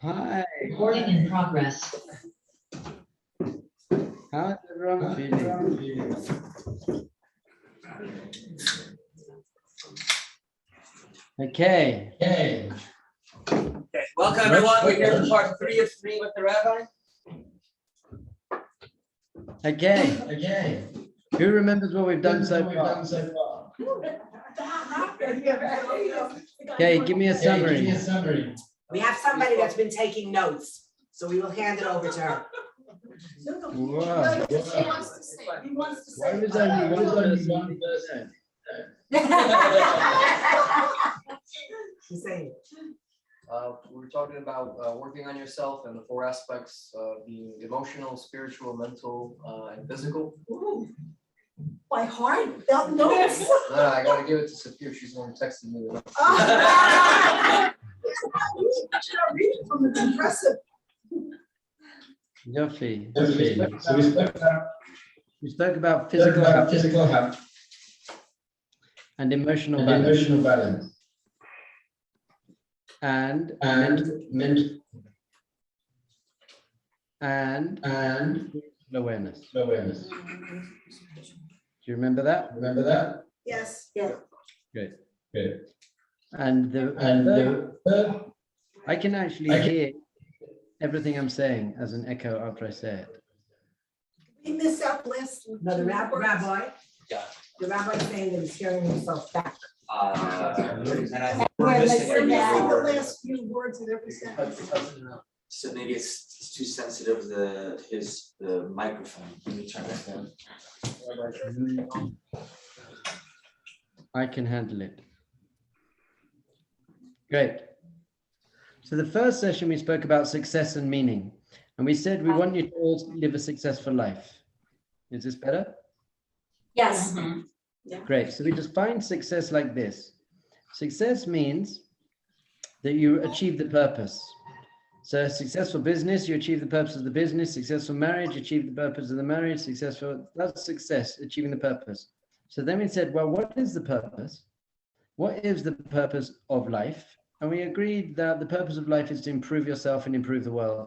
Hi. Recording in progress. How's everyone feeling? Okay. Welcome everyone. We're here for part 3 of 3 with the Rabbi. Okay. Who remembers what we've done so far? Okay, give me a summary. We have somebody that's been taking notes, so we will hand it over to her. Wow. He wants to say. Why was only one person? She's saying. We're talking about working on yourself and the 4 aspects being emotional, spiritual, mental, and physical. Ooh, by heart, without notes. No, I gotta give it to Sophia. She's the one who texted me. Read it from the impressive. Yofi. So We spoke about physical health and emotional balance. And awareness. Do you remember that? Yes. Good. And the I can actually hear everything I'm saying as an echo after I say it. We missed out last. No, the rabbi. Yeah. The rabbi is saying that he's hearing himself back. And I think we're missing We're missing every the word. last few words of every sentence. So maybe it's too sensitive, the microphone. Let me turn that down. I can handle it. Great. So the first session we spoke about success and meaning, and we said we want you to all live a successful life. Is this better? Yes. Great. So we define success like this. Success means that you achieve the purpose. So successful business, you achieve the purpose of the business. Successful marriage, achieve the purpose of the marriage. That's success, achieving the purpose. So then we said, well, what is the purpose? What is the purpose of life? And we agreed that the purpose of life is to improve yourself and improve the world.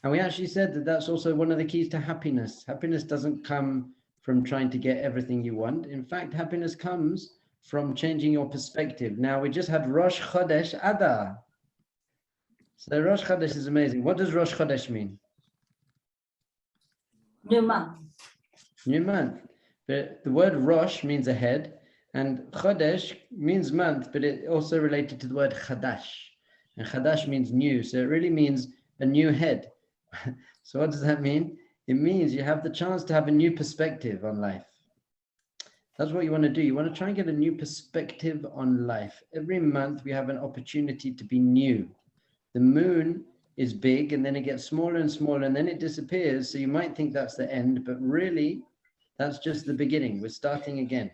And we actually said that that's also one of the keys to happiness. Happiness doesn't come from trying to get everything you want. In fact, happiness comes from changing your perspective. Now, we just had Rosh Chodesh Adar. So Rosh Chodesh is amazing. What does Rosh Chodesh mean? New month. New month. The word Rosh means a head, and Chodesh means month, but it also related to the word Chadash. And Chadash means new, so it really means a new head. So what does that mean? It means you have the chance to have a new perspective on life. That's what you want to do. You want to try and get a new perspective on life. Every month we have an opportunity to be new. The moon is big and then it gets smaller and smaller and then it disappears. So you might think that's the end, but really that's just the beginning. We're starting again.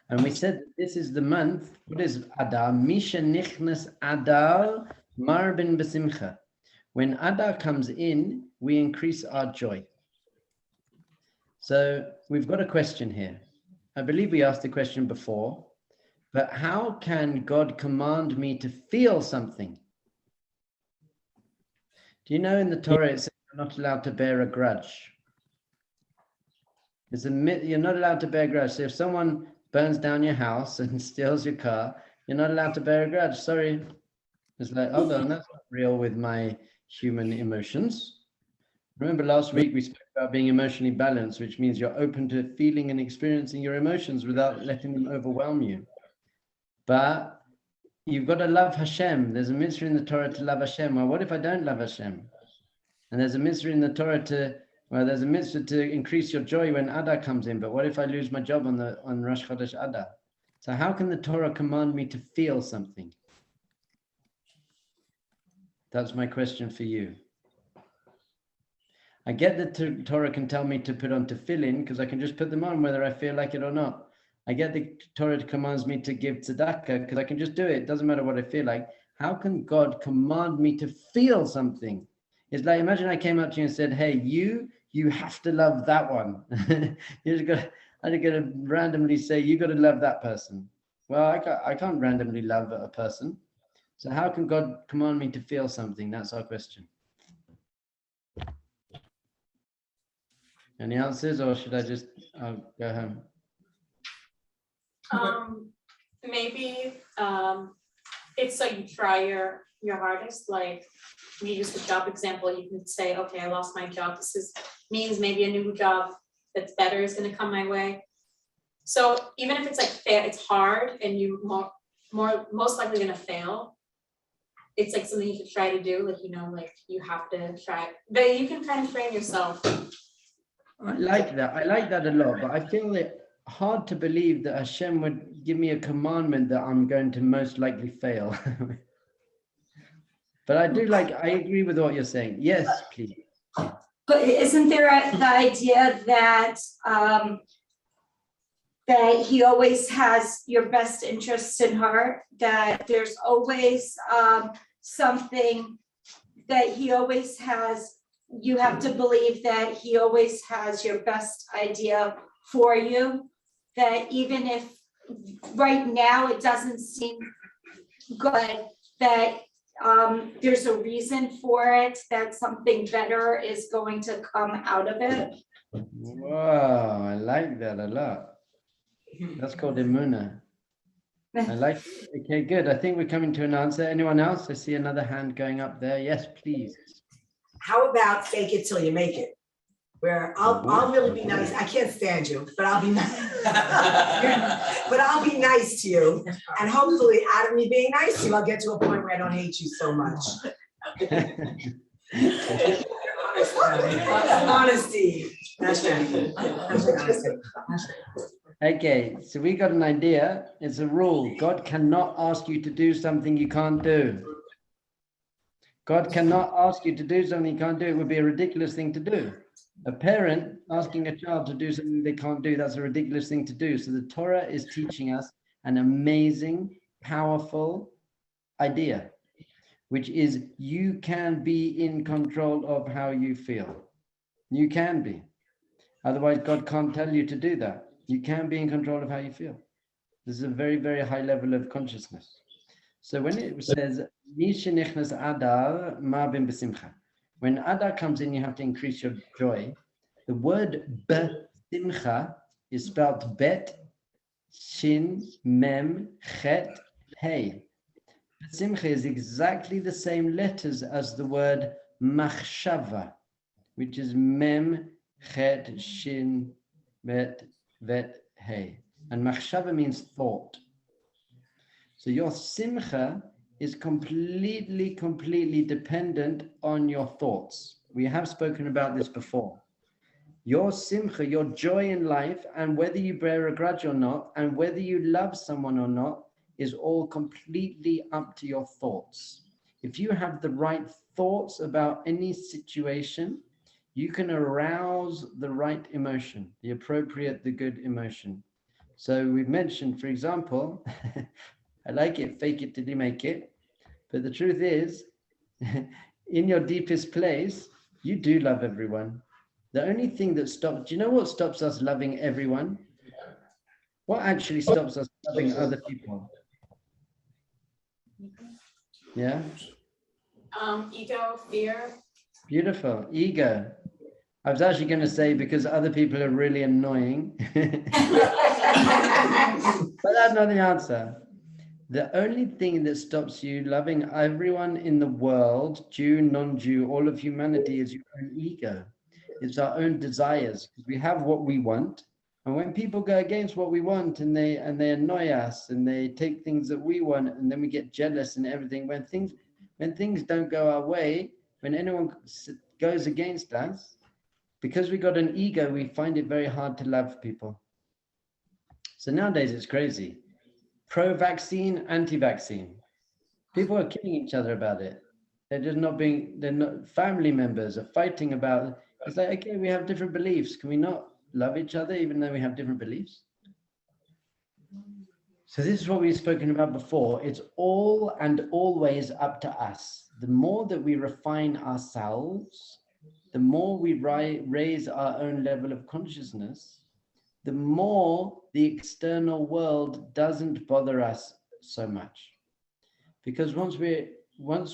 And we said that this is the month. What is Adar? Misha nichnas Adar marbin besimcha. When Adar comes in, we increase our joy. So we've got a question here. I believe we asked the question before, but how can God command me to feel something? Do you know in the Torah it says you're not allowed to bear a grudge? You're not allowed to bear a grudge. So if someone burns down your house and steals your car, you're not allowed to bear a grudge. Sorry. It's like, hold on, that's not real with my human emotions. Remember last week we spoke about being emotionally balanced, which means you're open to feeling and experiencing your emotions without letting them overwhelm you. But you've got to love Hashem. There's a mitzvah in the Torah to love Hashem. Well, what if I don't love Hashem? And there's a mitzvah in the Torah to increase your joy when Adar comes in. But what if I lose my job on Rosh Chodesh Adar? So how can the Torah command me to feel something? That's my question for you. I get that the Torah can tell me to put on tefillin because I can just put them on whether I feel like it or not. I get the Torah commands me to give tzedakah because I can just do it. It doesn't matter what I feel like. How can God command me to feel something? It's like, imagine I came up to you and said, hey, you have to love that one. I just got to randomly say, you got to love that person. Well, I can't randomly love a person. So how can God command me to feel something? That's our question. Any answers, or should I just go home? Maybe it's like you try your hardest. Like we use the job example. You can say, okay, I lost my job. Means maybe a new job that's better is going to come my way. So even if it's like it's hard and you most likely going to fail. It's like something you should try to do. Like like you have to try. But you can kind of train yourself. I like that. I like that a lot, but I feel it hard to believe that Hashem would give me a commandment that I'm going to most likely fail. But I agree with what you're saying. Yes, please. But isn't there the idea that that he always has your best interests in heart, that there's always something that he always has, you have to believe that he always has your best idea for you, that even if right now it doesn't seem good, that there's a reason for it, that something better is going to come out of it. Wow, I like that a lot. That's called Emunah. I like it. Okay, good. I think we're coming to an answer. Anyone else? I see another hand going up there. Yes, please. How about fake it till you make it? Where I'll really be nice. I can't stand you, but I'll be nice. But I'll be nice to you. And hopefully out of me being nice to you, I'll get to a point where I don't hate you so much. Honesty. That's right. Okay, so we got an idea. It's a rule. God cannot ask you to do something you can't do. God cannot ask you to do something you can't do. It would be a ridiculous thing to do. A parent asking a child to do something they can't do, that's a ridiculous thing to do. So the Torah is teaching us an amazing, powerful idea, which is you can be in control of how you feel. You can be. Otherwise, God can't tell you to do that. You can be in control of how you feel. This is a very, very high level of consciousness. So when it says, Adar ma bin b'simcha, when Adar comes in, you have to increase your joy. The word b'simcha is spelled bet, shin, mem, chet, hey. B'simcha is exactly the same letters as the word machshava, which is mem, chet, shin, bet, vet, hey. And machshava means thought. So your simcha is completely dependent on your thoughts. We have spoken about this before. Your simcha, your joy in life, and whether you bear a grudge or not, and whether you love someone or not, is all completely up to your thoughts. If you have the right thoughts about any situation, you can arouse the right emotion, the appropriate, the good emotion. So we've mentioned, for example, I like it, fake it till you make it. But the truth is, in your deepest place, you do love everyone. The only thing that stops, do you know what stops us loving everyone? What actually stops us loving other people? Yeah? Ego, fear. Beautiful. Ego. I was actually going to say because other people are really annoying. But that's not the answer. The only thing that stops you loving everyone in the world, Jew, non-Jew, all of humanity, is your own ego. It's our own desires. We have what we want. And when people go against what we want and they annoy us and they take things that we want, and then we get jealous and everything, when things don't go our way, when anyone goes against us, because we got an ego, we find it very hard to love people. So nowadays it's crazy. Pro-vaccine, anti-vaccine. People are killing each other about it. They're not, family members are fighting about, it's like, okay, we have different beliefs. Can we not love each other even though we have different beliefs? So this is what we've spoken about before. It's all and always up to us. The more that we refine ourselves, the more we raise our own level of consciousness, the more the external world doesn't bother us so much. Because once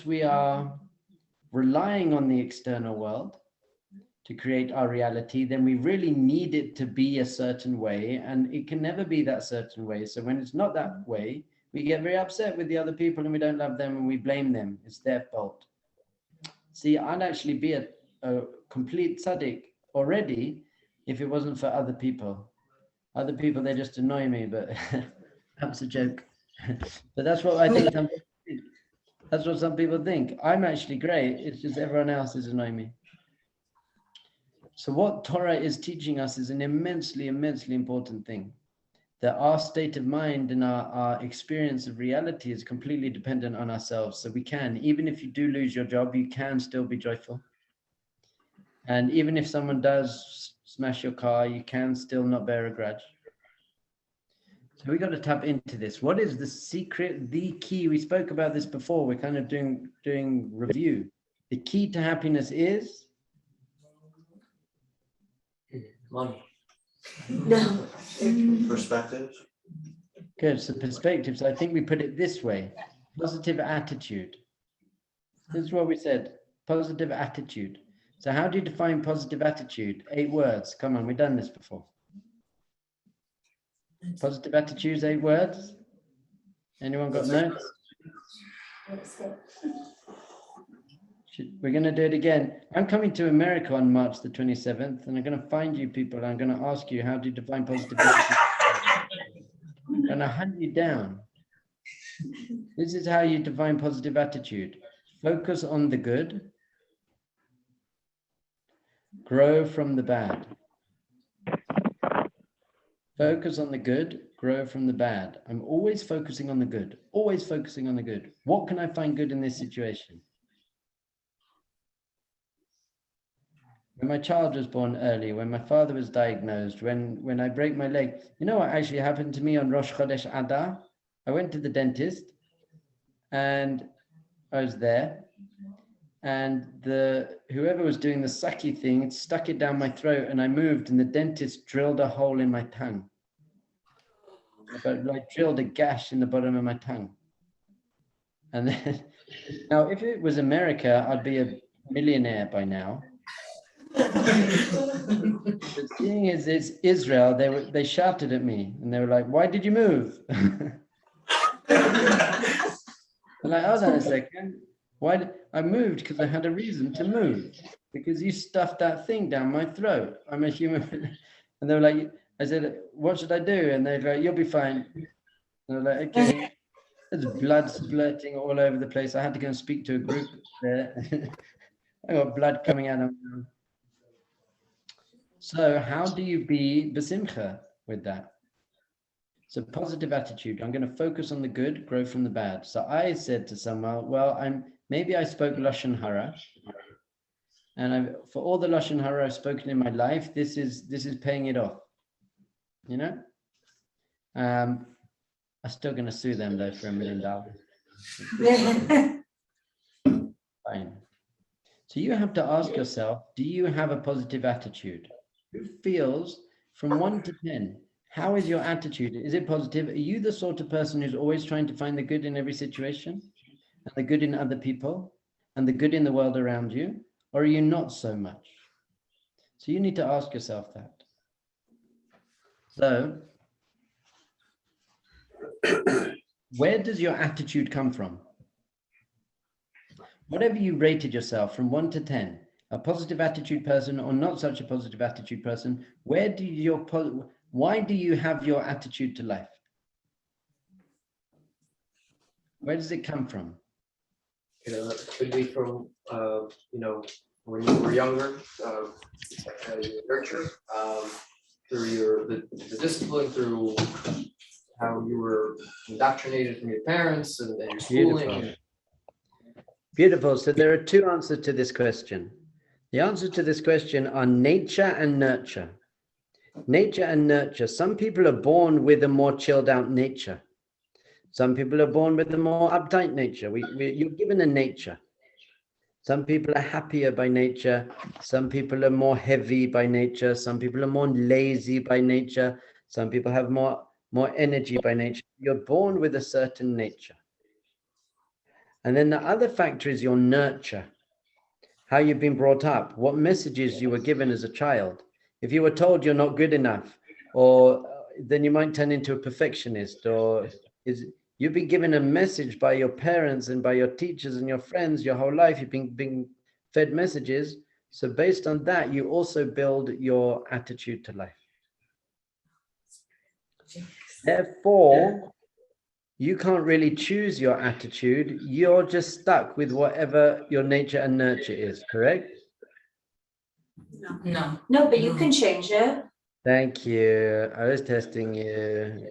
we are relying on the external world to create our reality, then we really need it to be a certain way, and it can never be that certain way. So when it's not that way, we get very upset with the other people and we don't love them and we blame them. It's their fault. See, I'd actually be a complete tzaddik already if it wasn't for other people. Other people, they just annoy me, but that's a joke. But that's what I think. That's what some people think. I'm actually great. It's just everyone else is annoying me. So what Torah is teaching us is an immensely, immensely important thing. That our state of mind and our experience of reality is completely dependent on ourselves. So we can, even if you do lose your job, you can still be joyful. And even if someone does smash your car, you can still not bear a grudge. So we got to tap into this. What is the secret, the key? We spoke about this before. We're kind of doing review. The key to happiness is? Money. No. Perspective. Good, so perspectives. I think we put it this way. Positive attitude. This is what we said. Positive attitude. So how do you define positive attitude? 8 words. Come on, we've done this before. Positive attitudes, 8 words. Anyone got notes? We're going to do it again. I'm coming to America on March the 27th, and I'm going to find you people. I'm going to ask you, how do you define positive attitude? I'm going to hunt you down. This is how you define positive attitude. Focus on the good. Grow from the bad. Focus on the good, grow from the bad. I'm always focusing on the good, always focusing on the good. What can I find good in this situation? When my child was born early, when my father was diagnosed, when I break my leg, you know what actually happened to me on Rosh Chodesh Adar? I went to the dentist and I was there, and whoever was doing the sucky thing stuck it down my throat, and I moved, and the dentist drilled a hole in my tongue. Like drilled a gash in the bottom of my tongue. And then, now if it was America, I'd be a millionaire by now. But seeing as it's Israel, they shouted at me and they were like, "Why did you move?" I'm like, "Hold on a second. Why I moved because I had a reason to move, because you stuffed that thing down my throat. I'm a human." And they were like, I said, "What should I do?" And they're like, "You'll be fine." And I was like, "Okay." There's blood splurting all over the place. I had to go and speak to a group there. I got blood coming out of me. So how do you be besimcha with that? So positive attitude. I'm going to focus on the good, grow from the bad. So I said to someone, well, maybe I spoke Lashon Hara, and for all the Lashon Hara I've spoken in my life, this is paying it off. You know? I'm still going to sue them though for $1 million. Fine. So you have to ask yourself, do you have a positive attitude? Who feels from 1 to 10? How is your attitude? Is it positive? Are you the sort of person who's always trying to find the good in every situation, and the good in other people, and the good in the world around you? Or are you not so much? So you need to ask yourself that. So, where does your attitude come from? Whatever you rated yourself from 1 to 10, a positive attitude person or not such a positive attitude person, why do you have your attitude to life? Where does it come from? It could be from, when you were younger, nurture, through the discipline, through how you were indoctrinated from your parents and your schooling. Beautiful. So there are 2 answers to this question. The answer to this question are nature and nurture. Nature and nurture. Some people are born with a more chilled out nature. Some people are born with a more uptight nature. You're given a nature. Some people are happier by nature. Some people are more heavy by nature. Some people are more lazy by nature. Some people have more energy by nature. You're born with a certain nature. And then the other factor is your nurture, how you've been brought up, what messages you were given as a child. If you were told you're not good enough, or then you might turn into a perfectionist, or you've been given a message by your parents and by your teachers and your friends your whole life. You've been fed messages. So based on that, you also build your attitude to life. Therefore, you can't really choose your attitude. You're just stuck with whatever your nature and nurture is, correct? No. No, but you can change it. Thank you. I was testing you.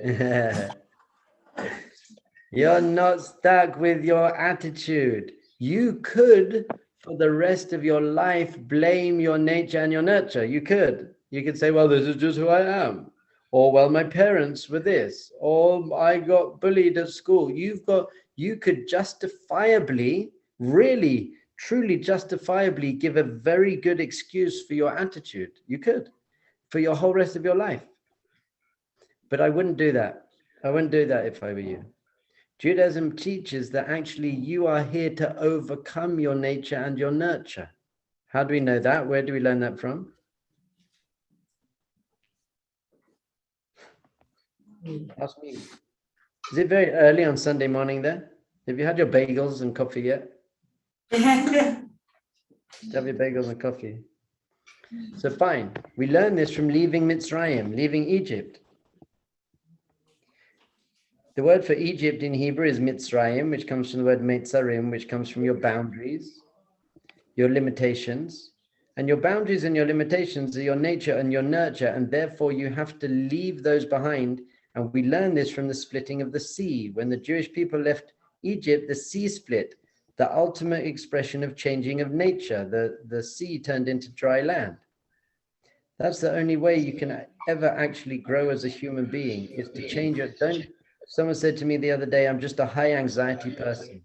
You're not stuck with your attitude. You could, for the rest of your life, blame your nature and your nurture. You could. You could say, well, this is just who I am. Or, well, my parents were this. Or, I got bullied at school. You could justifiably, really, truly justifiably give a very good excuse for your attitude. You could, for your whole rest of your life. But I wouldn't do that. I wouldn't do that if I were you. Judaism teaches that actually you are here to overcome your nature and your nurture. How do we know that? Where do we learn that from? Ask me. Is it very early on Sunday morning there? Have you had your bagels and coffee yet? Have your bagels and coffee. So fine. We learn this from leaving Mitzrayim, leaving Egypt. The word for Egypt in Hebrew is Mitzrayim, which comes from the word Meitzarim, which comes from your boundaries, your limitations. And your boundaries and your limitations are your nature and your nurture, and therefore you have to leave those behind. And we learn this from the splitting of the sea. When the Jewish people left Egypt, the sea split, the ultimate expression of changing of nature. The sea turned into dry land. That's the only way you can ever actually grow as a human being, is to change your, someone said to me the other day, I'm just a high anxiety person.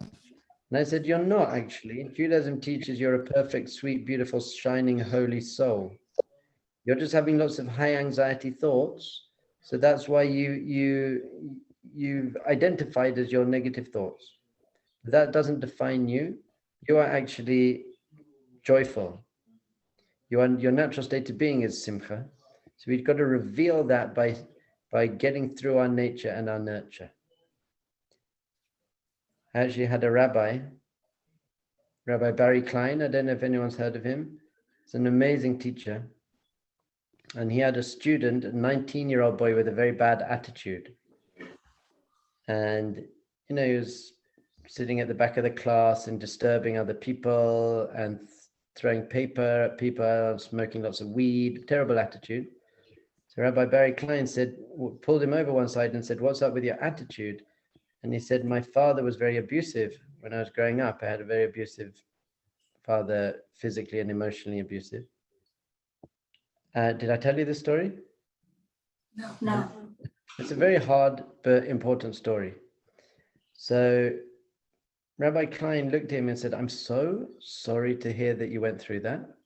And I said, you're not actually. Judaism teaches you're a perfect, sweet, beautiful, shining, holy soul. You're just having lots of high anxiety thoughts. So that's why you've identified as your negative thoughts. That doesn't define you. You are actually joyful. Your natural state of being is simcha. So we've got to reveal that by getting through our nature and our nurture. I actually had a Rabbi Barry Klein. I don't know if anyone's heard of him. He's an amazing teacher. And he had a student, a 19-year-old boy with a very bad attitude. And, he was sitting at the back of the class and disturbing other people and throwing paper at people, smoking lots of weed, terrible attitude. So Rabbi Barry Klein pulled him over one side and said, what's up with your attitude? And he said, my father was very abusive when I was growing up. I had a very abusive father, physically and emotionally abusive. Did I tell you this story? No. It's a very hard but important story. So Rabbi Klein looked at him and said, I'm so sorry to hear that you went through that.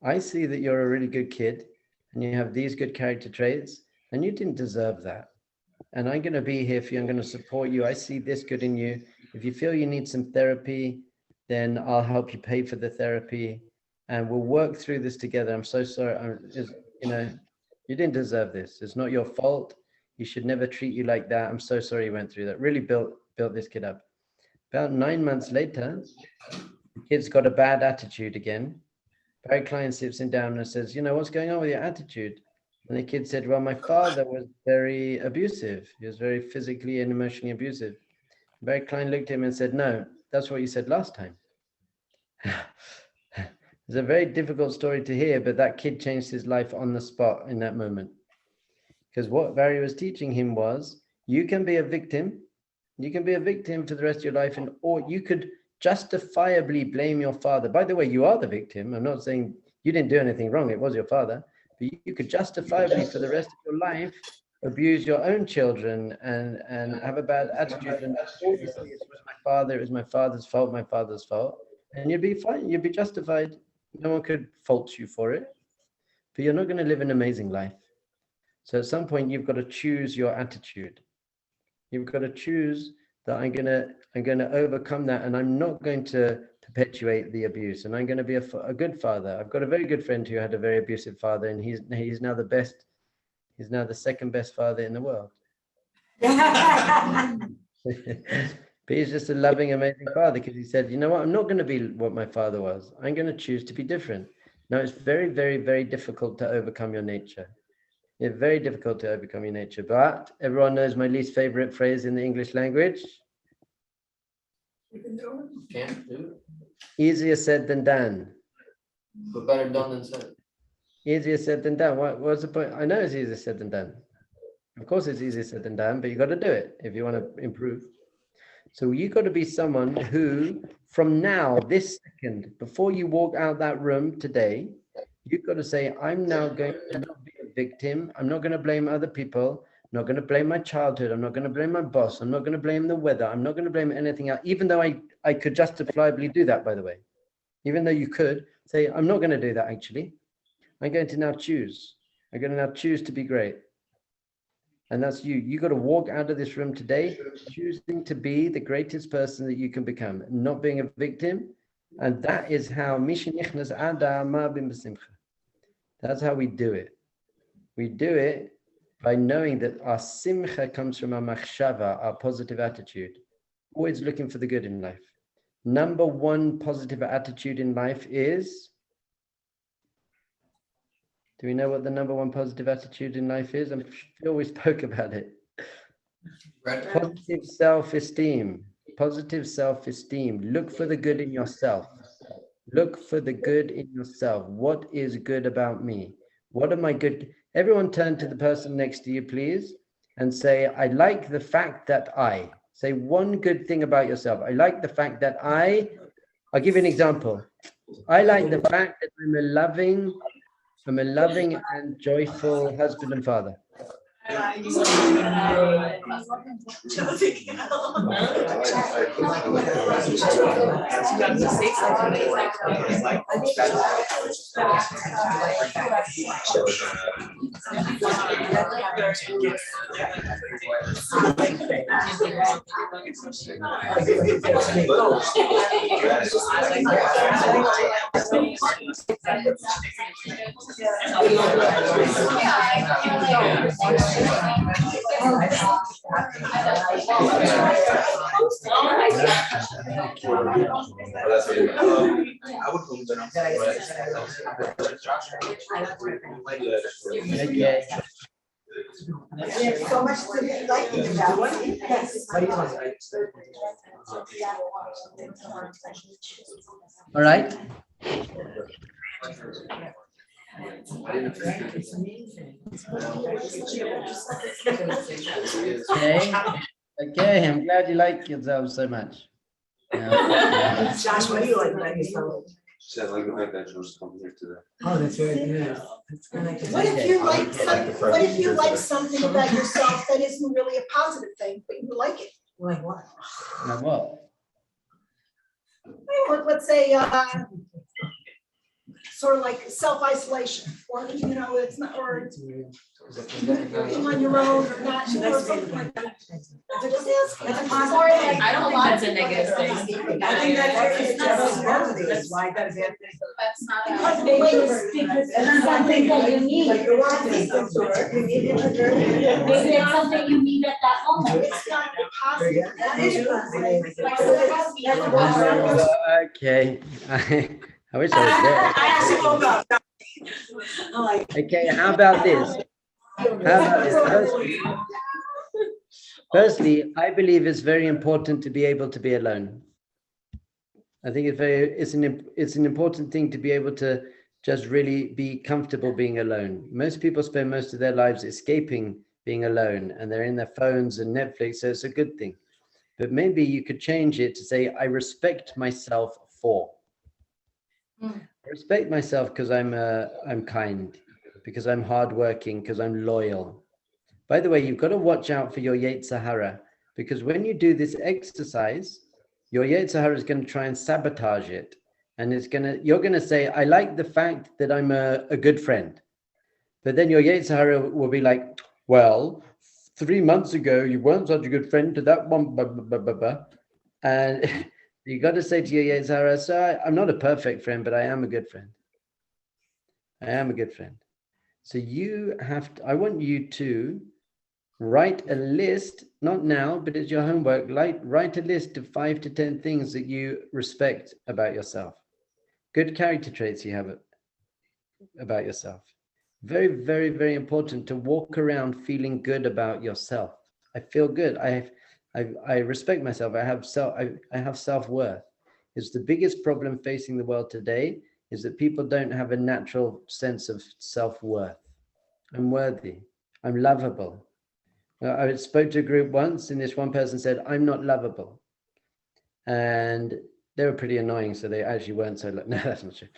I see that you're a really good kid and you have these good character traits and you didn't deserve that. And I'm going to be here for you. I'm going to support you. I see this good in you. If you feel you need some therapy, then I'll help you pay for the therapy and we'll work through this together. I'm so sorry. You didn't deserve this. It's not your fault. He should never treat you like that. I'm so sorry you went through that. Really built this kid up. About 9 months later, the kid's got a bad attitude again. Barry Klein sits him down and says, what's going on with your attitude? And the kid said, well, my father was very abusive. He was very physically and emotionally abusive. Barry Klein looked at him and said, no, that's what you said last time. It's a very difficult story to hear, but that kid changed his life on the spot in that moment. Because what Barry was teaching him was, you can be a victim. You can be a victim for the rest of your life, or you could justifiably blame your father. By the way, you are the victim. I'm not saying you didn't do anything wrong. It was your father. But you could justifiably for the rest of your life abuse your own children and have a bad attitude. And all you say is, it was my father. It was my father's fault. My father's fault. And you'd be fine. You'd be justified. No one could fault you for it. But you're not going to live an amazing life. So at some point, you've got to choose your attitude. You've got to choose that I'm gonna overcome that, and I'm not going to perpetuate the abuse, and I'm going to be a good father. I've got a very good friend who had a very abusive father, and he's now the best. He's now the second best father in the world. But he's just a loving, amazing father, because he said, you know what, I'm not going to be what my father was. I'm going to choose to be different. Now, it's very, very, very difficult to overcome your nature. It's very difficult to overcome your nature. But everyone knows my least favorite phrase in the English language. Can't do Easier said than done. it, but better done than said. Easier said than done. What's the point? I know it's easier said than done. Of course it's easier said than done, but you got to do it if you want to improve. So you got to be someone who, from now, this second, before you walk out that room today, you've got to say, I'm now going to not be a victim. I'm not going to blame other people. I'm not going to blame my childhood. I'm not going to blame my boss. I'm not going to blame the weather. I'm not going to blame anything else, even though I could justifiably do that, by the way. Even though you could say, I'm not going to do that, actually. I'm going to now choose. I'm going to now choose to be great. And that's you. You got to walk out of this room today, choosing to be the greatest person that you can become, not being a victim. And that is how that's how we do it. We do it by knowing that our simcha comes from our machshava, our positive attitude. Always looking for the good in life. Number one positive attitude in life is, do we know what the number one positive attitude in life is? I'm sure we spoke about it. Positive self-esteem. Positive self-esteem. Look for the good in yourself. Look for the good in yourself. What is good about me? What am I good? Everyone turn to the person next to you, please, and say, I like the fact that I. Say one good thing about yourself. I like the fact that I'll give you an example. I like the fact that I'm a loving and joyful husband and father. Okay. There's so much to be liking about one. Yes. All right. Okay, I'm glad you like yourself so much. Josh, what do you like about yourself? Said like the fact that you was coming here today. Oh, that's very good. What if you like something, what if you like something about yourself that isn't really a positive thing, but you like it? Like what? Like what? Let's say, sort of like self-isolation, or, you know, it's not, or working on your own, or not, or something like that. Just ask. That's a Or positive. like- I don't want a negative thing. I think that's both of these. Why that's it? That's not. Because the way Because it's something that you need. Like you want to be introvert, you need introvert. Maybe it's something you need at that moment. It's not positive. That is positive. Like, so there has to be a- Okay. I wish I was there. I actually woke up. I'm like. Okay, how about this? Firstly, I believe it's very important to be able to be alone. I think it's an important thing to be able to just really be comfortable being alone. Most people spend most of their lives escaping being alone, and they're in their phones and Netflix, so it's a good thing. But maybe you could change it to say, I respect myself for. I respect myself because I'm kind, because I'm hardworking, because I'm loyal. By the way, you've got to watch out for your Yetzer Hara, because when you do this exercise, your Yetzer Hara is going to try and sabotage it. And you're going to say, I like the fact that I'm a good friend. But then your Yetzer Hara will be like, well, 3 months ago, you weren't such a good friend to that one, blah, blah, blah, blah, blah. And you got to say to your Yetzer Hara, so I'm not a perfect friend, but I am a good friend. I am a good friend. So you have to, I want you to write a list, not now, but it's your homework, write a list of 5 to 10 things that you respect about yourself. Good character traits you have about yourself. Very, very, very important to walk around feeling good about yourself. I feel good. I respect myself. I have self-worth. It's the biggest problem facing the world today is that people don't have a natural sense of self-worth. I'm worthy. I'm lovable. I spoke to a group once and this one person said, I'm not lovable. And they were pretty annoying. So they actually weren't so, no, that's not true.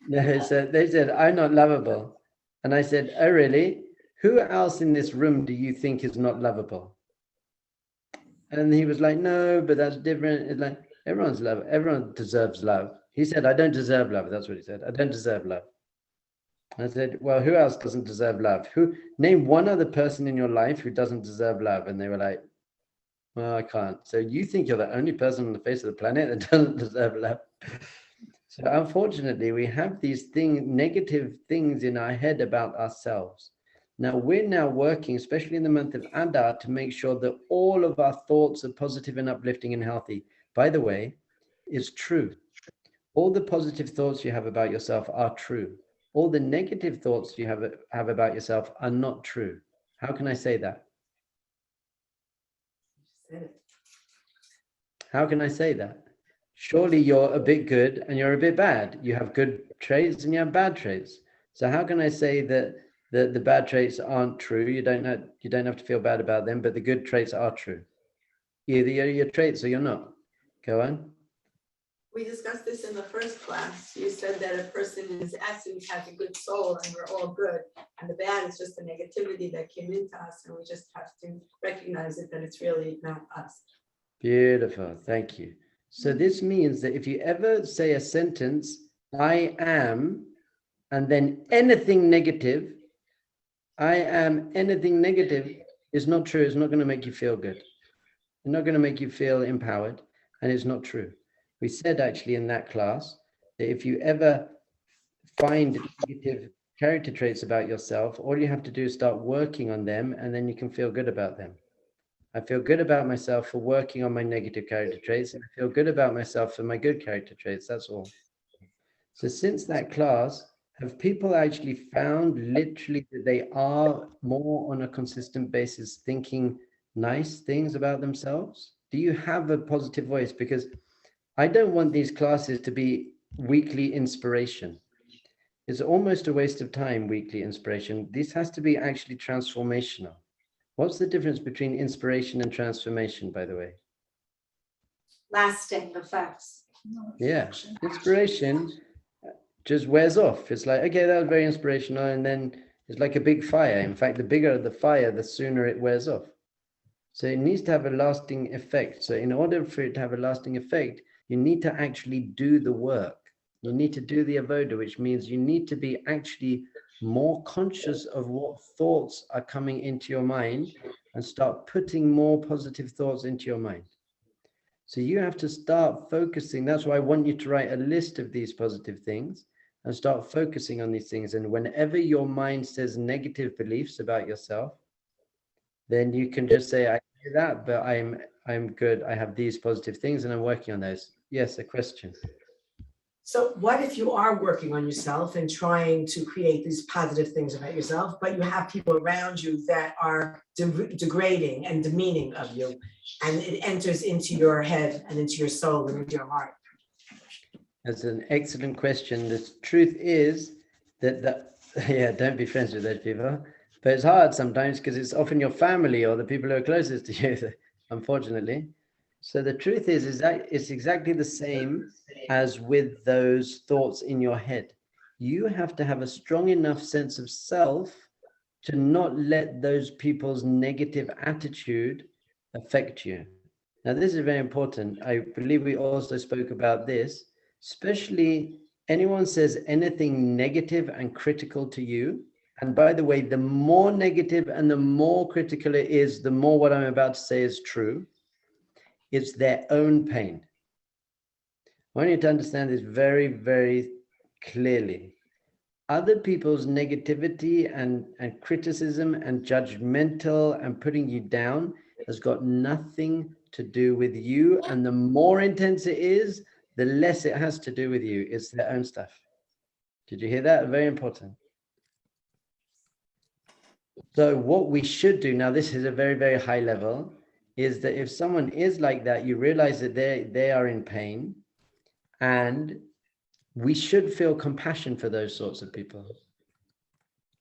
No, so they said, I'm not lovable. And I said, oh, really? Who else in this room do you think is not lovable? And he was like, no, but that's different. It's like, everyone's love. Everyone deserves love. He said, I don't deserve love. That's what he said. I don't deserve love. I said, well, who else doesn't deserve love? Name one other person in your life who doesn't deserve love. And they were like, well, I can't. So you think you're the only person on the face of the planet that doesn't deserve love? So unfortunately, we have these negative things in our head about ourselves. Now we're now working, especially in the month of Adar, to make sure that all of our thoughts are positive and uplifting and healthy. By the way, it's true. All the positive thoughts you have about yourself are true. All the negative thoughts you have about yourself are not true. How can I say that? How can I say that? Surely you're a bit good and you're a bit bad. You have good traits and you have bad traits. So how can I say that the bad traits aren't true? You don't have to feel bad about them, but the good traits are true. Either you're your traits or you're not. Go on. We discussed this in the first class. You said that a person in his essence has a good soul and we're all good. And the bad is just the negativity that came into us. And we just have to recognize it, that it's really not us. Beautiful. Thank you. So this means that if you ever say a sentence, I am, and then anything negative, I am anything negative is not true. It's not going to make you feel good. It's not going to make you feel empowered. And it's not true. We said actually in that class that if you ever find negative character traits about yourself, all you have to do is start working on them and then you can feel good about them. I feel good about myself for working on my negative character traits, and I feel good about myself for my good character traits. That's all. So since that class, have people actually found literally that they are more on a consistent basis thinking nice things about themselves? Do you have a positive voice? Because I don't want these classes to be weekly inspiration. It's almost a waste of time, weekly inspiration. This has to be actually transformational. What's the difference between inspiration and transformation, by the way? Lasting effects. Yeah, inspiration just wears off. It's like, okay, that was very inspirational. And then it's like a big fire. In fact, the bigger the fire, the sooner it wears off. So it needs to have a lasting effect. So in order for it to have a lasting effect, you need to actually do the work. You need to do the avoda, which means you need to be actually more conscious of what thoughts are coming into your mind and start putting more positive thoughts into your mind. So you have to start focusing. That's why I want you to write a list of these positive things and start focusing on these things. And whenever your mind says negative beliefs about yourself, then you can just say, I do that, but I'm good. I have these positive things and I'm working on those. Yes, a question. So what if you are working on yourself and trying to create these positive things about yourself, but you have people around you that are degrading and demeaning of you, and it enters into your head and into your soul and into your heart? That's an excellent question. The truth is that yeah, don't be friends with those people. But it's hard sometimes because it's often your family or the people who are closest to you, unfortunately. So the truth is that it's exactly the same as with those thoughts in your head. You have to have a strong enough sense of self to not let those people's negative attitude affect you. Now, this is very important. I believe we also spoke about this, especially anyone says anything negative and critical to you, And by the way, the more negative and the more critical it is, the more what I'm about to say is true. It's their own pain. I want you to understand this very, very clearly. Other people's negativity and criticism and judgmental and putting you down has got nothing to do with you. And the more intense it is, the less it has to do with you. It's their own stuff. Did you hear that? Very important. So what we should do, now this is a very, very high level, is that if someone is like that, you realize that they are in pain, and we should feel compassion for those sorts of people.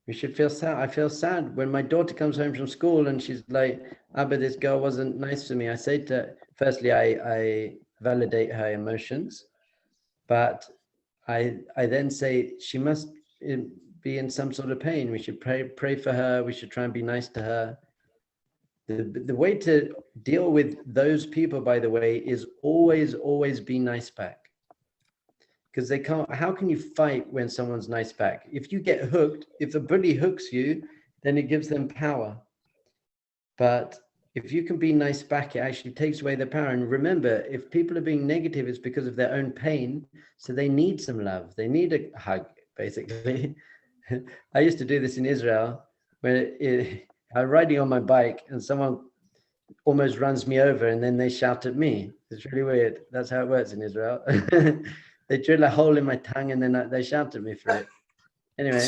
We should feel sad. I feel sad when my daughter comes home from school and she's like, Abba, this girl wasn't nice to me. I say to her, firstly, I validate her emotions, but I then say she must be in some sort of pain. We should pray for her. We should try and be nice to her. The way to deal with those people, by the way, is always be nice back. Because they can't, how can you fight when someone's nice back? If you get hooked, if a bully hooks you, then it gives them power. But if you can be nice back, it actually takes away their power. And remember, if people are being negative, it's because of their own pain. So they need some love. They need a hug, basically. I used to do this in Israel, where I was riding on my bike and someone almost runs me over and then they shout at me. It's really weird. That's how it works in Israel. They drill a hole in my tongue and then they shout at me for it. Anyway,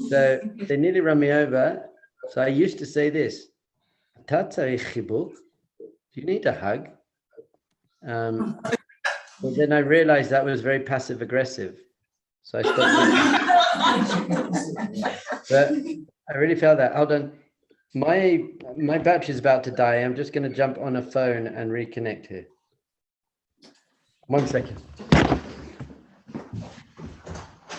so they nearly run me over. So I used to say this, do you need a hug? But then I realized that was very passive aggressive. So I stopped. But I really felt that. Hold on. My battery is about to die. I'm just going to jump on a phone and reconnect here. 1 second.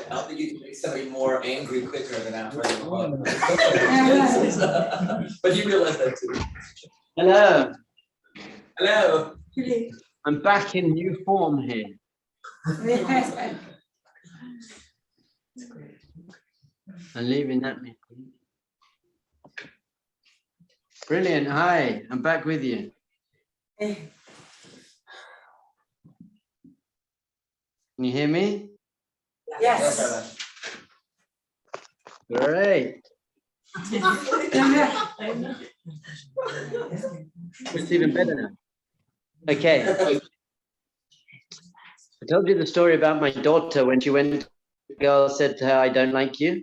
I don't think you can make somebody more angry quicker than after the hug. But you realize that too. Hello. Hello. I'm back in new form here. I'm leaving that meeting. Brilliant. Hi, I'm back with you. Can you hear me? Yes. Great. It's even better now. Okay. I told you the story about my daughter when she went, the girl said to her, I don't like you.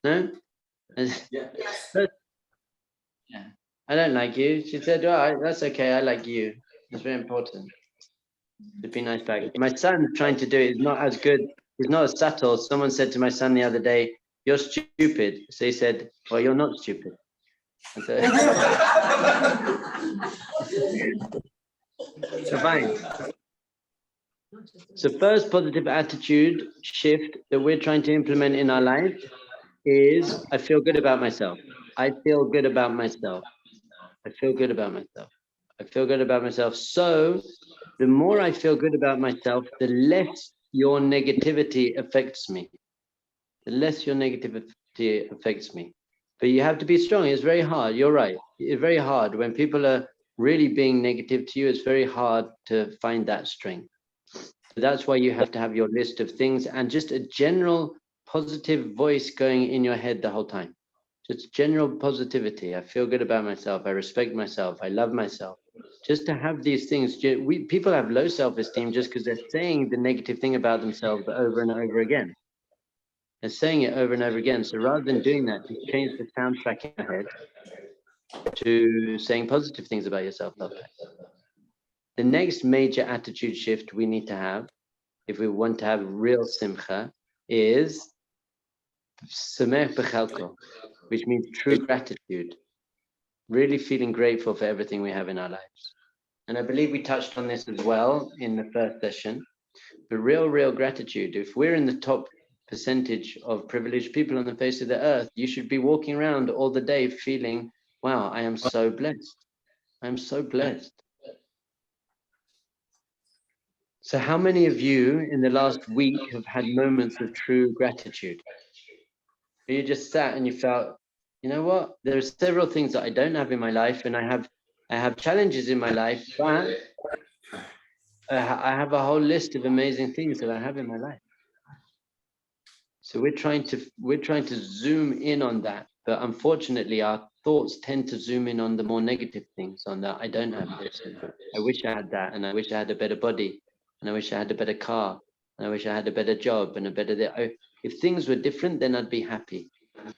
No? Yeah. Yeah. I don't like you. She said, well, that's okay. I like you. It's very important to be nice back. My son trying to do it is not as good. It's not as subtle. Someone said to my son the other day, you're stupid. So he said, well, you're not stupid. So fine. So first positive attitude shift that we're trying to implement in our life is I feel good about myself. I feel good about myself. I feel good about myself. I feel good about myself. So the more I feel good about myself, the less your negativity affects me. The less your negativity affects me. But you have to be strong. It's very hard. You're right. It's very hard. When people are really being negative to you, it's very hard to find that strength. So that's why you have to have your list of things and just a general positive voice going in your head the whole time. Just general positivity. I feel good about myself. I respect myself. I love myself. Just to have these things. People have low self-esteem just because they're saying the negative thing about themselves over and over again. They're saying it over and over again. So rather than doing that, just change the soundtrack in your head to saying positive things about yourself. The next major attitude shift we need to have, if we want to have real simcha, is samech b'chalko, which means true gratitude. Really feeling grateful for everything we have in our lives. And I believe we touched on this as well in the first session. But real gratitude. If we're in the top percentage of privileged people on the face of the earth, you should be walking around all the day feeling, wow, I am so blessed. I'm so blessed. So how many of you in the last week have had moments of true gratitude? Where you just sat and you felt, you know what? There are several things that I don't have in my life, and I have challenges in my life, but I have a whole list of amazing things that I have in my life. So we're trying to zoom in on that, but unfortunately our thoughts tend to zoom in on the more negative things, on that I don't have this, and I wish I had that, and I wish I had a better body, and I wish I had a better car, and I wish I had a better job and a better if things were different, then I'd be happy.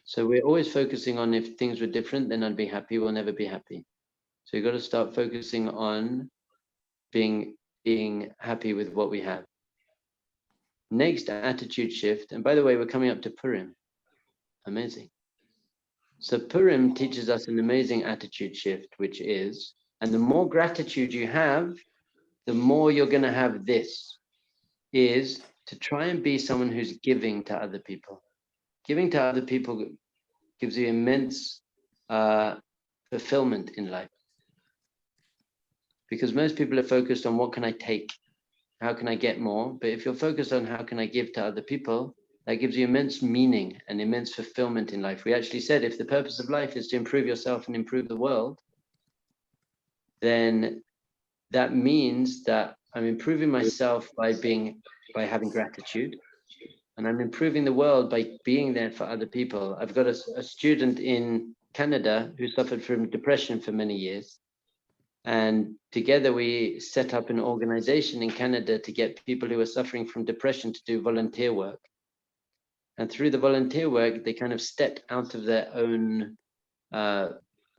So we're always focusing on if things were different, then I'd be happy. We'll never be happy. So you've got to start focusing on being happy with what we have. Next, attitude shift. And by the way, we're coming up to Purim. Amazing. So Purim teaches us an amazing attitude shift, which is, and the more gratitude you have, the more you're going to have this, is to try and be someone who's giving to other people. Giving to other people gives you immense fulfillment in life. Because most people are focused on what can I take? How can I get more? But if you're focused on how can I give to other people, that gives you immense meaning and immense fulfillment in life. We actually said if the purpose of life is to improve yourself and improve the world, then that means that I'm improving myself by having gratitude, and I'm improving the world by being there for other people. I've got a student in Canada who suffered from depression for many years. And together we set up an organization in Canada to get people who are suffering from depression to do volunteer work. And through the volunteer work, they kind of stepped out of their own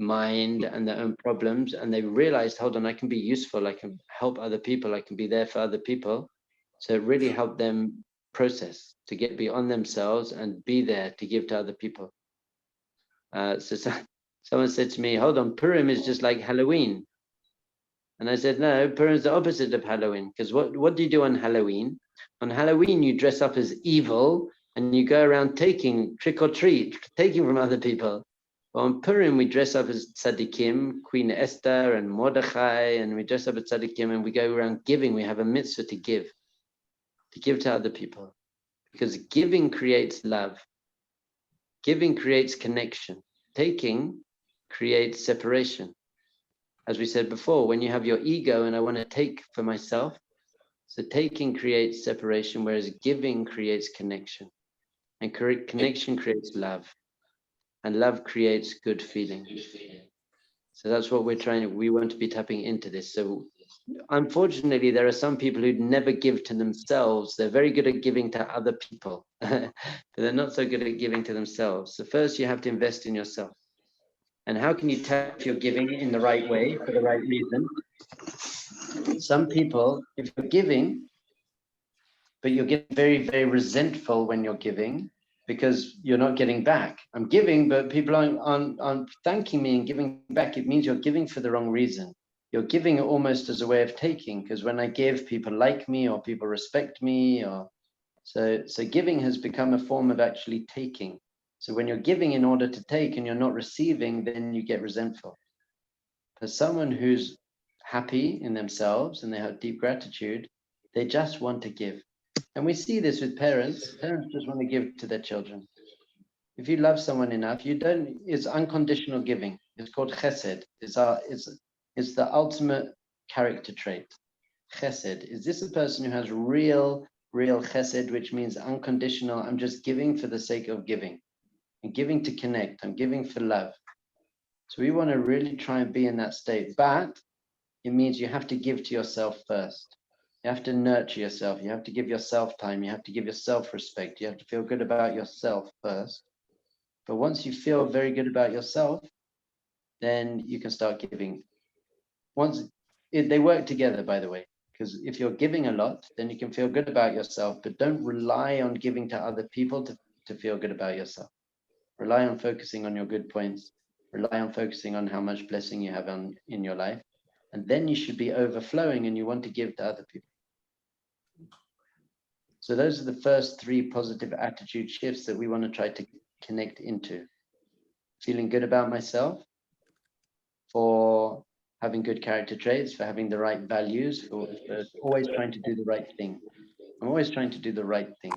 mind and their own problems. And they realized, hold on, I can be useful. I can help other people. I can be there for other people. So it really helped them process to get beyond themselves and be there to give to other people. So someone said to me, hold on, Purim is just like Halloween. And I said, no, Purim is the opposite of Halloween. Because what do you do on Halloween? On Halloween, you dress up as evil and you go around taking trick or treat, taking from other people. But on Purim, we dress up as tzaddikim, Queen Esther and Mordechai, and we dress up as tzaddikim and we go around giving. We have a mitzvah to give to other people. Because giving creates love. Giving creates connection. Taking creates separation. As we said before, when you have your ego and I want to take for myself, so taking creates separation, whereas giving creates connection. And connection creates love. And love creates good feeling. So that's what we want to be tapping into this. So unfortunately, there are some people who never give to themselves. They're very good at giving to other people, but they're not so good at giving to themselves. So first you have to invest in yourself. And how can you tell if you're giving in the right way, for the right reason? Some people, if you're giving, but you're getting very, very resentful when you're giving because you're not getting back. I'm giving, but people aren't thanking me and giving back. It means you're giving for the wrong reason. You're giving almost as a way of taking, because when I give, people like me or people respect me. So giving has become a form of actually taking. So when you're giving in order to take and you're not receiving, then you get resentful. For someone who's happy in themselves and they have deep gratitude, they just want to give. And we see this with parents. Parents just want to give to their children. If you love someone enough, it's unconditional giving. It's called chesed. It's the ultimate character trait. Chesed. Is this a person who has real chesed, which means unconditional? I'm just giving for the sake of giving. I'm giving to connect. I'm giving for love. So we want to really try and be in that state. But it means you have to give to yourself first. You have to nurture yourself. You have to give yourself time. You have to give yourself respect. You have to feel good about yourself first. But once you feel very good about yourself, then you can start giving. They work together, by the way, because if you're giving a lot, then you can feel good about yourself, but don't rely on giving to other people to feel good about yourself. Rely on focusing on your good points. Rely on focusing on how much blessing you have in your life. And then you should be overflowing and you want to give to other people. So those are the first 3 positive attitude shifts that we want to try to connect into. Feeling good about myself, for having good character traits, for having the right values, for always trying to do the right thing. I'm always trying to do the right thing.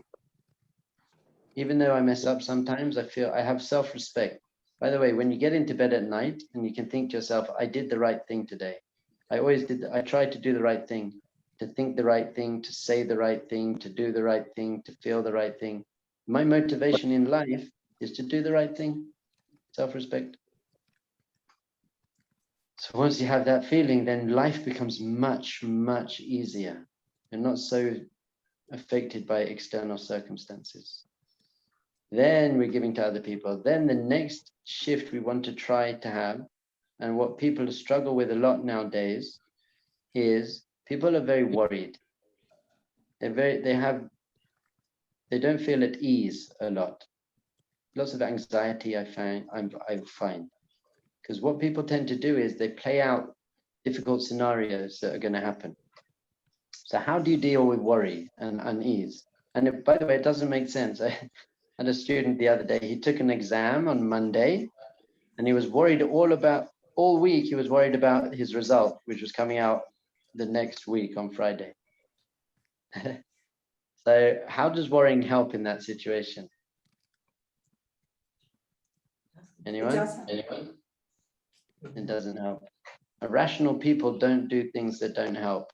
Even though I mess up sometimes, I feel I have self-respect. By the way, when you get into bed at night and you can think to yourself, I did the right thing today. I tried to do the right thing, to think the right thing, to say the right thing, to do the right thing, to feel the right thing. My motivation in life is to do the right thing, self-respect. So once you have that feeling, then life becomes much, much easier and not so affected by external circumstances. Then we're giving to other people. Then the next shift we want to try to have, and what people struggle with a lot nowadays, is people are very worried. They don't feel at ease a lot. Lots of anxiety I find. Because what people tend to do is they play out difficult scenarios that are going to happen. So how do you deal with worry and unease? And by the way, it doesn't make sense. I had a student the other day, he took an exam on Monday and he was worried all week, he was worried about his result, which was coming out the next week on Friday. So how does worrying help in that situation? Anyone? Anyone? It doesn't help. Irrational people don't do things that don't help.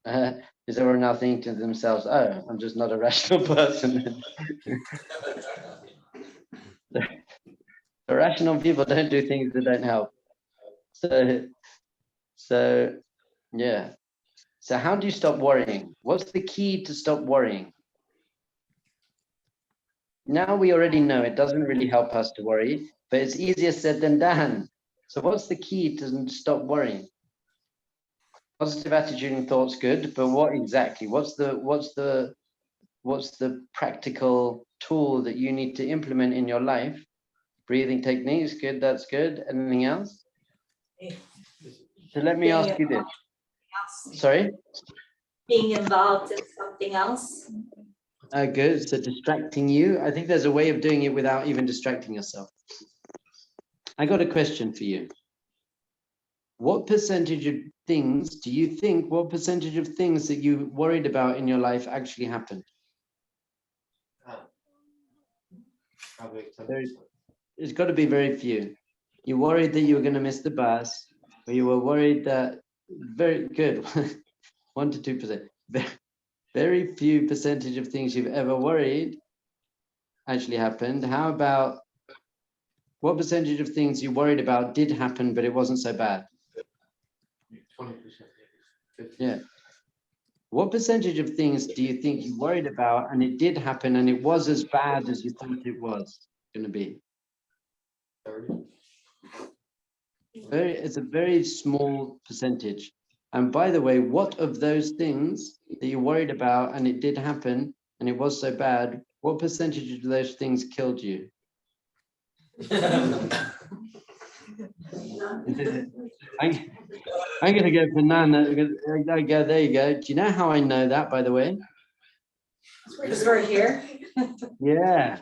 Is everyone now thinking to themselves, oh, I'm just not a rational person? Irrational people don't do things that don't help. So yeah. So how do you stop worrying? What's the key to stop worrying? Now we already know it doesn't really help us to worry, but it's easier said than done. So what's the key to stop worrying? Positive attitude and thoughts, good, but what exactly? What's the practical tool that you need to implement in your life? Breathing techniques, good, that's good. Anything else? So let me ask you this. Sorry? Being involved in something else. Good. So distracting you. I think there's a way of doing it without even distracting yourself. I got a question for you. What percentage of things do you think, what percentage of things that you worried about in your life actually happened? Probably It's got to be very few. You worried that you were going to miss the bus, or you were worried that, very good, 1 to 2%. Very few percentage of things you've ever worried actually happened. How about, what percentage of things you worried about did happen, but it wasn't so bad? 20%. Yeah. What percentage of things do you think you worried about and it did happen and it was as bad as you thought it was going to be? 30. It's a very small percentage. And by the way, what of those things that you worried about and it did happen and it was so bad, what percentage of those things killed you? I'm going to go for none. There you go. Do you know how I know that, by the way? Because we're here. Yeah,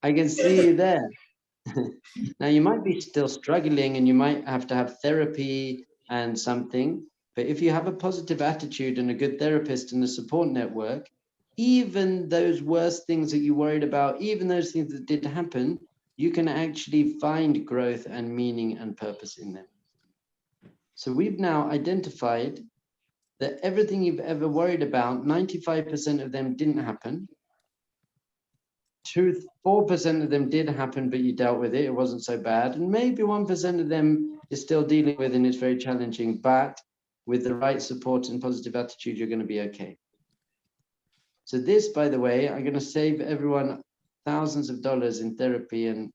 I can see you there. Now, you might be still struggling and you might have to have therapy and something, but if you have a positive attitude and a good therapist and a support network, even those worst things that you worried about, even those things that did happen, you can actually find growth and meaning and purpose in them. So we've now identified that everything you've ever worried about, 95% of them didn't happen. 4% of them did happen, but you dealt with it. It wasn't so bad. And maybe 1% of them is still dealing with, and it's very challenging. But with the right support and positive attitude, you're going to be okay. So this, by the way, I'm going to save everyone thousands of dollars in therapy and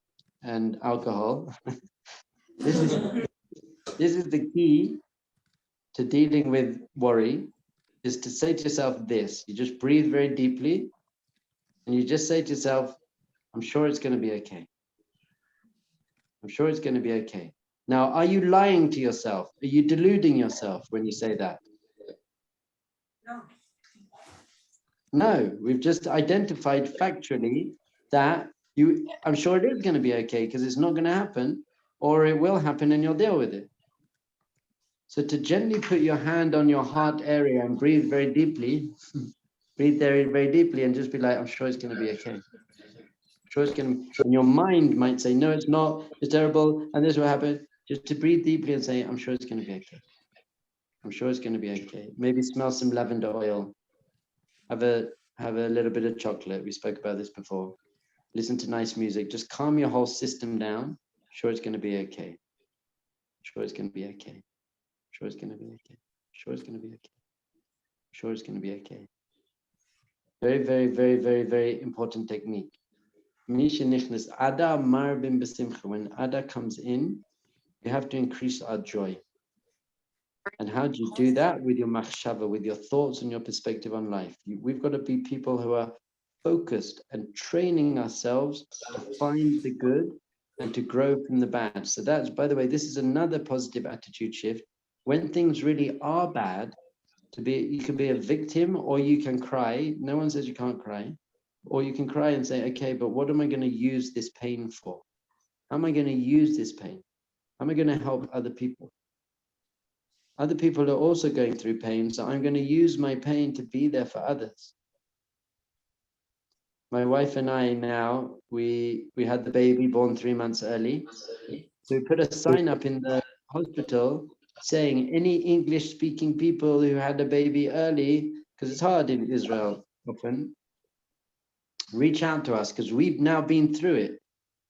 alcohol. This is the key to dealing with worry, is to say to yourself this. You just breathe very deeply and you just say to yourself, I'm sure it's going to be okay. I'm sure it's going to be okay. Now, are you lying to yourself? Are you deluding yourself when you say that? No, we've just identified factually that I'm sure it is going to be okay because it's not going to happen, or it will happen and you'll deal with it. So to gently put your hand on your heart area and breathe very deeply, breathe there very deeply and just be like, I'm sure it's going to be okay. I'm sure it's going to, and your mind might say, no, it's not, it's terrible, and this will happen. Just to breathe deeply and say, I'm sure it's going to be okay. I'm sure it's going to be okay. Maybe smell some lavender oil. Have a little bit of chocolate. We spoke about this before. Listen to nice music. Just calm your whole system down. Sure it's going to be okay. Sure it's going to be okay. Sure it's going to be okay. Sure it's going to be okay. Sure it's going to be okay. Very, very, very, very, very important technique. Ada marbim besimcha. When Ada comes in, you have to increase our joy. And how do you do that? With your machshava, with your thoughts and your perspective on life. We've got to be people who are focused and training ourselves to find the good and to grow from the bad. So that's, by the way, this is another positive attitude shift. When things really are bad, you can be a victim or you can cry. No one says you can't cry. Or you can cry and say, okay, but what am I going to use this pain for? How am I going to use this pain? How am I going to help other people? Other people are also going through pain, so I'm going to use my pain to be there for others. My wife and I now, we had the baby born 3 months early. So we put a sign up in the hospital saying any English-speaking people who had a baby early, because it's hard in Israel often, reach out to us because we've now been through it.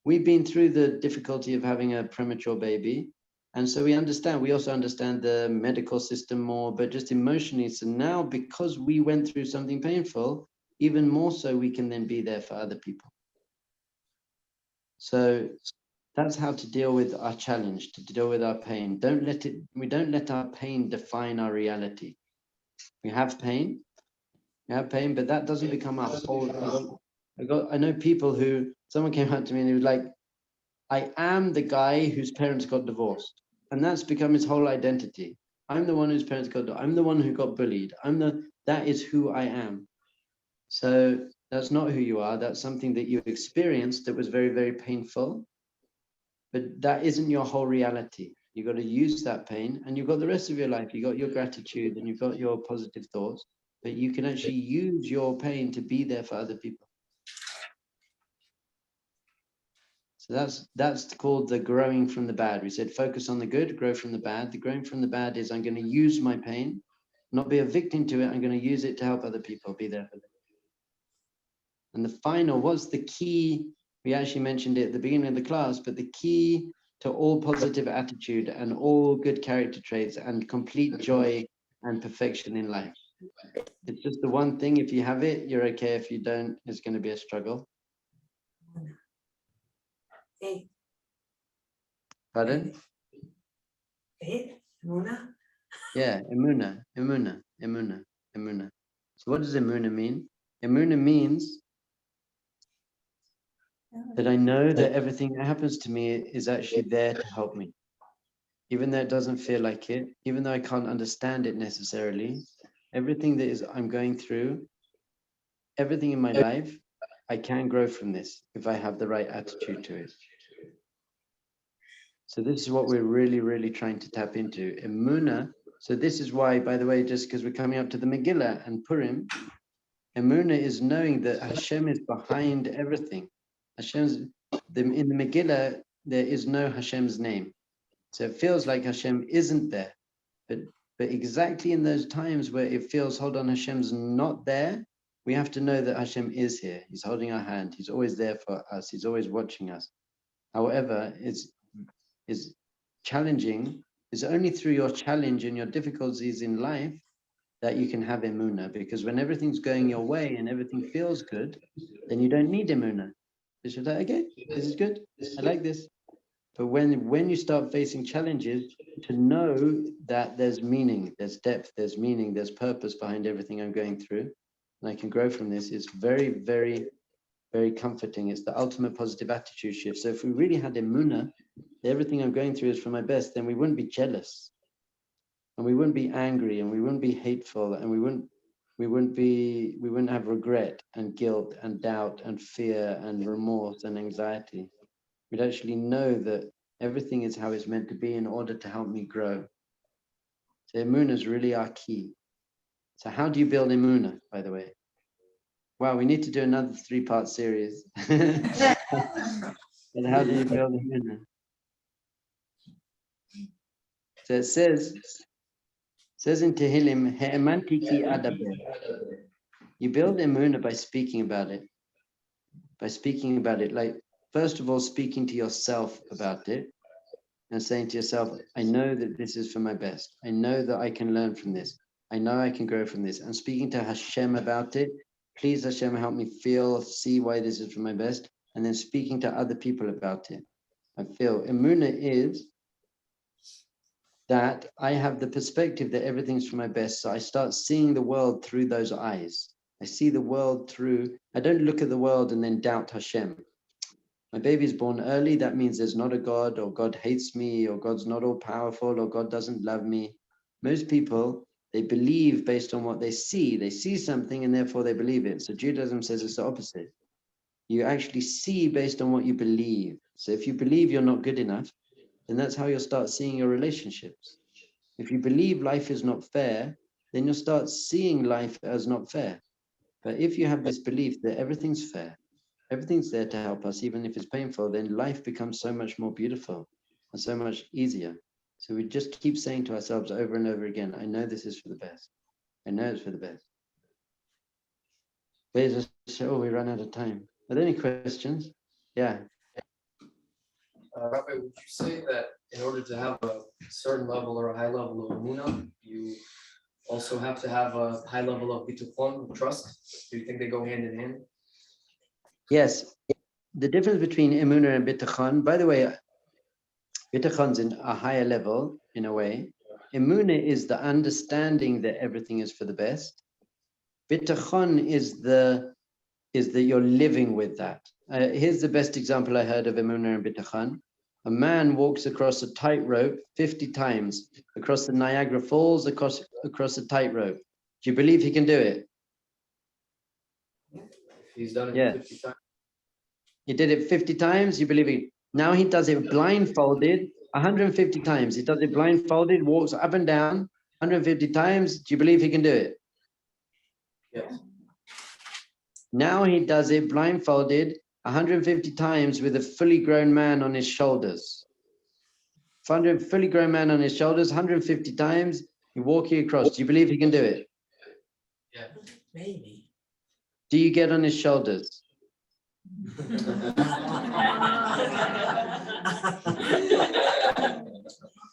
We've been through the difficulty of having a premature baby. And so we also understand the medical system more, but just emotionally. So now, because we went through something painful, even more so, we can then be there for other people. So that's how to deal with our challenge, to deal with our pain. We don't let our pain define our reality. We have pain, but that doesn't become our whole. I know people who, someone came up to me and he was like, I am the guy whose parents got divorced. And that's become his whole identity. I'm the one whose parents got divorced. I'm the one who got bullied. That is who I am. So that's not who you are. That's something that you experienced that was very, very painful. But that isn't your whole reality. You've got to use that pain and you've got the rest of your life. You've got your gratitude and you've got your positive thoughts, but you can actually use your pain to be there for other people. So that's called the growing from the bad. We said focus on the good, grow from the bad. The growing from the bad is I'm going to use my pain, not be a victim to it. I'm going to use it to help other people, be there for them. And the final, what's the key? We actually mentioned it at the beginning of the class, but the key to all positive attitude and all good character traits and complete joy and perfection in life. It's just the one thing. If you have it, you're okay. If you don't, it's going to be a struggle. Faith. Pardon? Faith? Emunah? Yeah, emuna. So what does emuna mean? Emuna means that I know that everything that happens to me is actually there to help me. Even though it doesn't feel like it, even though I can't understand it necessarily, everything that I'm going through, everything in my life, I can grow from this if I have the right attitude to it. So this is what we're really, really trying to tap into. Emuna. So this is why, by the way, just because we're coming up to the Megillah and Purim, Emuna is knowing that Hashem is behind everything. In the Megillah, there is no Hashem's name. So it feels like Hashem isn't there. But exactly in those times where it feels, hold on, Hashem's not there, we have to know that Hashem is here. He's holding our hand. He's always there for us. He's always watching us. However, is challenging. It's only through your challenge and your difficulties in life that you can have emunah, because when everything's going your way and everything feels good, then you don't need emunah. It's just like, okay, this is good. I like this. But when you start facing challenges, to know that there's meaning, there's depth, there's meaning, there's purpose behind everything I'm going through, and I can grow from this, is very, very, very comforting. It's the ultimate positive attitude shift. So if we really had emunah, everything I'm going through is for my best, then we wouldn't be jealous, and we wouldn't be angry, and we wouldn't be hateful, and we wouldn't have regret and guilt and doubt and fear and remorse and anxiety. We'd actually know that everything is how it's meant to be in order to help me grow. So emunah is really our key. So how do you build emunah, by the way? Wow, we need to do another 3-part series. And how do you build emunah? So it says in Tehillim, He'emanti ki adaber. You build emunah by speaking about it. By speaking about it, like, first of all, speaking to yourself about it and saying to yourself, I know that this is for my best. I know that I can learn from this. I know I can grow from this. And speaking to Hashem about it, please Hashem, help me feel, see why this is for my best. And then speaking to other people about it. I feel emunah is that I have the perspective that everything's for my best. So I start seeing the world through those eyes. I see the world through, I don't look at the world and then doubt Hashem. My baby's born early, that means there's not a God, or God hates me, or God's not all powerful, or God doesn't love me. Most people, they believe based on what they see. They see something and therefore they believe it. So Judaism says it's the opposite. You actually see based on what you believe. So if you believe you're not good enough, then that's how you'll start seeing your relationships. If you believe life is not fair, then you'll start seeing life as not fair. But if you have this belief that everything's fair, everything's there to help us, even if it's painful, then life becomes so much more beautiful and so much easier. So we just keep saying to ourselves over and over again, I know this is for the best. I know it's for the best. Oh, we run out of time. Are there any questions? Yeah. Rabbi, would you say that in order to have a certain level or a high level of emunah, you also have to have a high level of bitachon, trust? Do you think they go hand in hand? Yes. The difference between emunah and bitachon, by the way, bitachon's in a higher level in a way. Emunah is the understanding that everything is for the best. Bitachon is that you're living with that. Here's the best example I heard of emunah and bitachon. A man walks across a tightrope 50 times, across the Niagara Falls, across a tightrope. Do you believe he can do it? He's done it 50 times. He did it 50 times, you believe it. Now he does it blindfolded 150 times. He does it blindfolded, walks up and down 150 times. Do you believe he can do it? Yes. Now he does it blindfolded 150 times with a fully grown man on his shoulders. Fully grown man on his shoulders, 150 times, he's walking across. Do you believe he can do it? Yeah. Maybe. Do you get on his shoulders?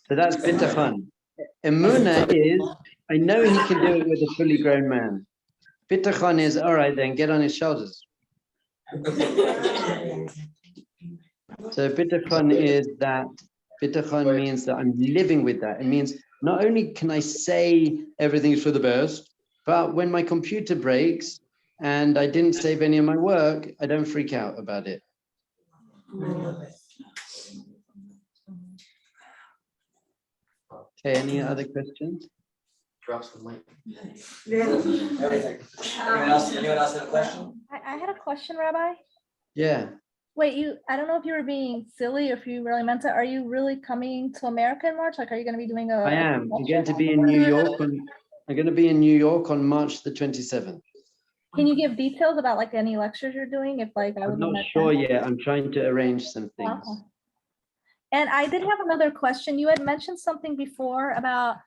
So that's bitachon. Emunah is, I know he can do it with a fully grown man. Bitachon is, all right, then get on his shoulders. So bitachon is that, bitachon means that I'm living with that. It means not only can I say everything's for the best, but when my computer breaks and I didn't save any of my work, I don't freak out about it. Okay, any other questions? Drops the mic. Anyone else have a question? I had a question, Rabbi. Yeah. Wait, I don't know if you were being silly or if you really meant it. Are you really coming to America in March? Like, are you going to be doing a? I am. I'm going to be in New York on March the 27th. Can you give details about like any lectures you're doing? If like I I'm would not sure yet. I'm trying to arrange some things. Okay. And I did have another question. You had mentioned something before about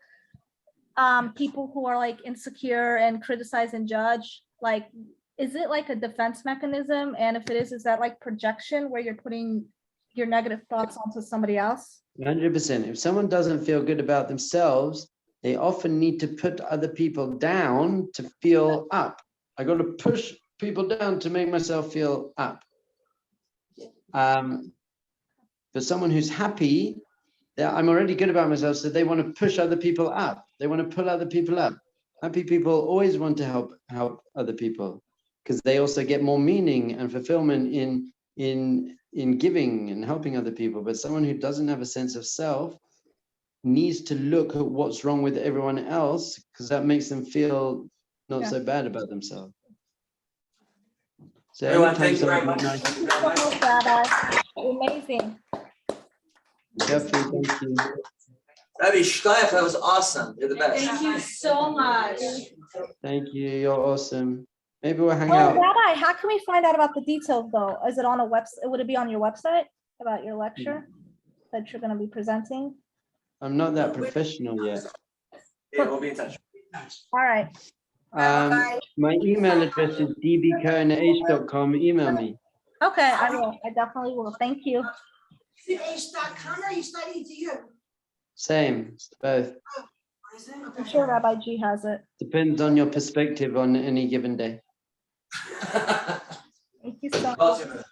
people who are like insecure and criticize and judge. Like, is it like a defense mechanism? And if it is that like projection where you're putting your negative thoughts onto somebody else? 100%. If someone doesn't feel good about themselves, they often need to put other people down to feel up. I got to push people down to make myself feel up. For someone who's happy, I'm already good about myself, so they want to push other people up. They want to pull other people up. Happy people always want to help other people because they also get more meaning and fulfillment in giving and helping other people. But someone who doesn't have a sense of self needs to look at what's wrong with everyone else because that makes them feel not so bad about themselves. So everyone, thank you very much. Amazing. Thank you. Rabbi Shkoyach, that was awesome. You're the best. Thank you so much. Thank you. You're awesome. Maybe we'll hang Oh, out. Rabbi, how can we find out about the details though? Is it on a website? Would it be on your website about your lecture that you're gonna be presenting? I'm not that professional yet. Yeah, we'll be in touch. All right. My email address is dbcohen@h.com. Email me. Okay, I will. I definitely will. Thank you. Is it h.com or are you studying to you? Same, both. Is it? I'm sure Rabbi G has it. Depends on your perspective on any given day. Thank you so much. Awesome.